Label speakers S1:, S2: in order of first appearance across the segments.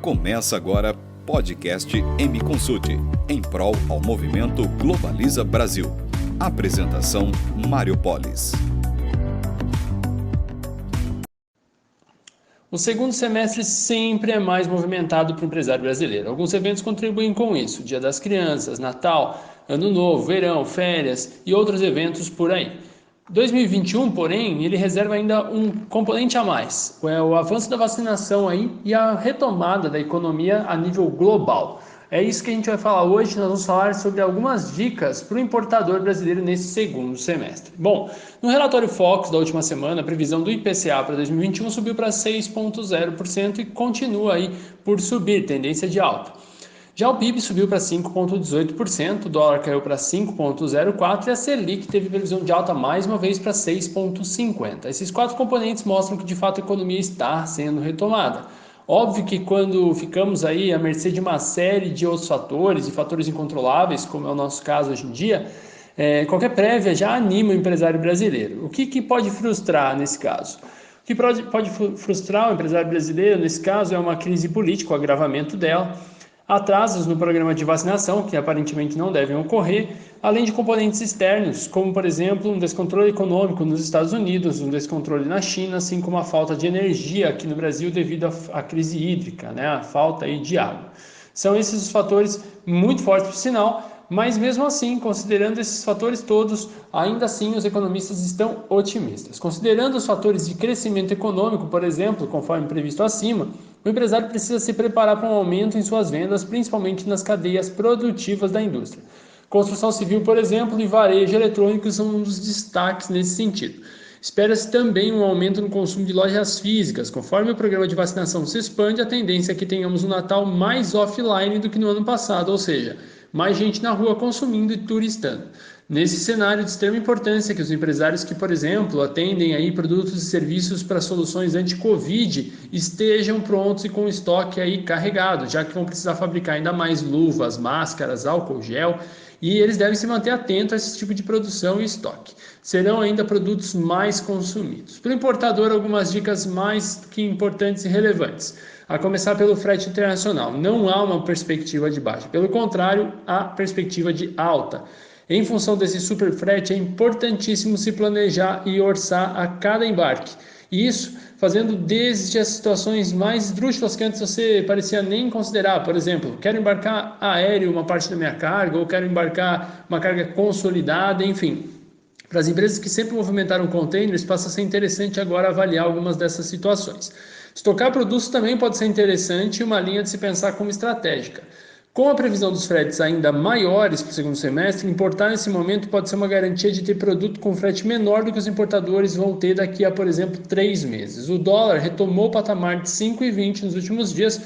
S1: Começa agora podcast M Consult, em prol ao movimento Globaliza Brasil. Apresentação Mário Polis.
S2: O segundo semestre sempre é mais movimentado para o empresário brasileiro. Alguns eventos contribuem com isso: Dia das Crianças, Natal, Ano Novo, Verão, férias e outros eventos por aí. 2021, porém, ele reserva ainda um componente a mais, o avanço da vacinação aí e a retomada da economia a nível global. É isso que a gente vai falar hoje. Nós vamos falar sobre algumas dicas para o importador brasileiro nesse segundo semestre. Bom, no relatório Focus da última semana, a previsão do IPCA para 2021 subiu para 6,0% e continua aí por subir, tendência de alta. Já o PIB subiu para 5,18%, o dólar caiu para 5,04% e a Selic teve previsão de alta mais uma vez para 6,50%. Esses quatro componentes mostram que de fato a economia está sendo retomada. Óbvio que quando ficamos aí à mercê de uma série de outros fatores e fatores incontroláveis, como é o nosso caso hoje em dia, qualquer prévia já anima o empresário brasileiro. O que pode frustrar nesse caso? O que pode frustrar o empresário brasileiro nesse caso é uma crise política, o agravamento dela, atrasos no programa de vacinação, que aparentemente não devem ocorrer, além de componentes externos, como, por exemplo, um descontrole econômico nos Estados Unidos, um descontrole na China, assim como a falta de energia aqui no Brasil devido à crise hídrica, a falta aí de água. São esses os fatores muito fortes, por sinal, mas mesmo assim, considerando esses fatores todos, ainda assim os economistas estão otimistas. Considerando os fatores de crescimento econômico, por exemplo, conforme previsto acima, o empresário precisa se preparar para um aumento em suas vendas, principalmente nas cadeias produtivas da indústria. Construção civil, por exemplo, e varejo eletrônico são um dos destaques nesse sentido. Espera-se também um aumento no consumo de lojas físicas. Conforme o programa de vacinação se expande, a tendência é que tenhamos um Natal mais offline do que no ano passado, ou seja, mais gente na rua consumindo e turistando. Nesse cenário de extrema importância que os empresários que, por exemplo, atendem aí produtos e serviços para soluções anti-Covid estejam prontos e com estoque aí carregado, já que vão precisar fabricar ainda mais luvas, máscaras, álcool gel, e eles devem se manter atentos a esse tipo de produção e estoque. Serão ainda produtos mais consumidos. Para o importador, algumas dicas mais que importantes e relevantes. A começar pelo frete internacional. Não há uma perspectiva de baixa. Pelo contrário, há perspectiva de alta. Em função desse super frete, é importantíssimo se planejar e orçar a cada embarque. E isso fazendo desde as situações mais esdrúxulas que antes você parecia nem considerar. Por exemplo, quero embarcar aéreo uma parte da minha carga, ou quero embarcar uma carga consolidada, enfim. Para as empresas que sempre movimentaram containers, passa a ser interessante agora avaliar algumas dessas situações. Estocar produtos também pode ser interessante e uma linha de se pensar como estratégica. Com a previsão dos fretes ainda maiores para o segundo semestre, importar nesse momento pode ser uma garantia de ter produto com frete menor do que os importadores vão ter daqui a, por exemplo, 3 meses. O dólar retomou o patamar de 5,20 nos últimos dias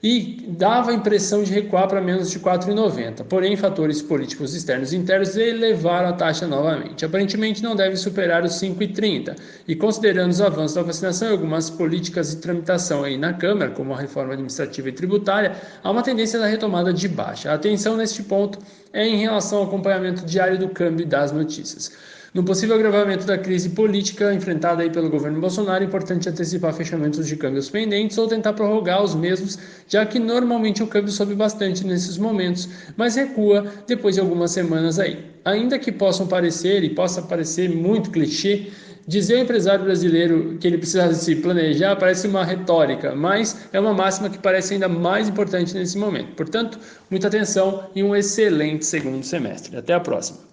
S2: e dava a impressão de recuar para menos de 4,90. Porém, fatores políticos externos e internos elevaram a taxa novamente. Aparentemente não deve superar os 5,30. E considerando os avanços da vacinação e algumas políticas de tramitação aí na Câmara, como a reforma administrativa e tributária, há uma tendência da retomada de baixa. A atenção neste ponto é em relação ao acompanhamento diário do câmbio e das notícias. No possível agravamento da crise política enfrentada aí pelo governo Bolsonaro, é importante antecipar fechamentos de câmbios pendentes ou tentar prorrogar os mesmos, já que normalmente o câmbio sobe bastante nesses momentos, mas recua depois de algumas semanas aí. Ainda que possa parecer muito clichê, dizer ao empresário brasileiro que ele precisa se planejar parece uma retórica, mas é uma máxima que parece ainda mais importante nesse momento. Portanto, muita atenção e um excelente segundo semestre. Até a próxima.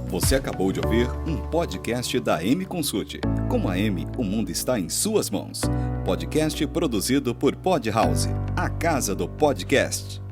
S1: Você acabou de ouvir um podcast da M Consult. Com a M, o mundo está em suas mãos. Podcast produzido por Podhouse, a casa do podcast.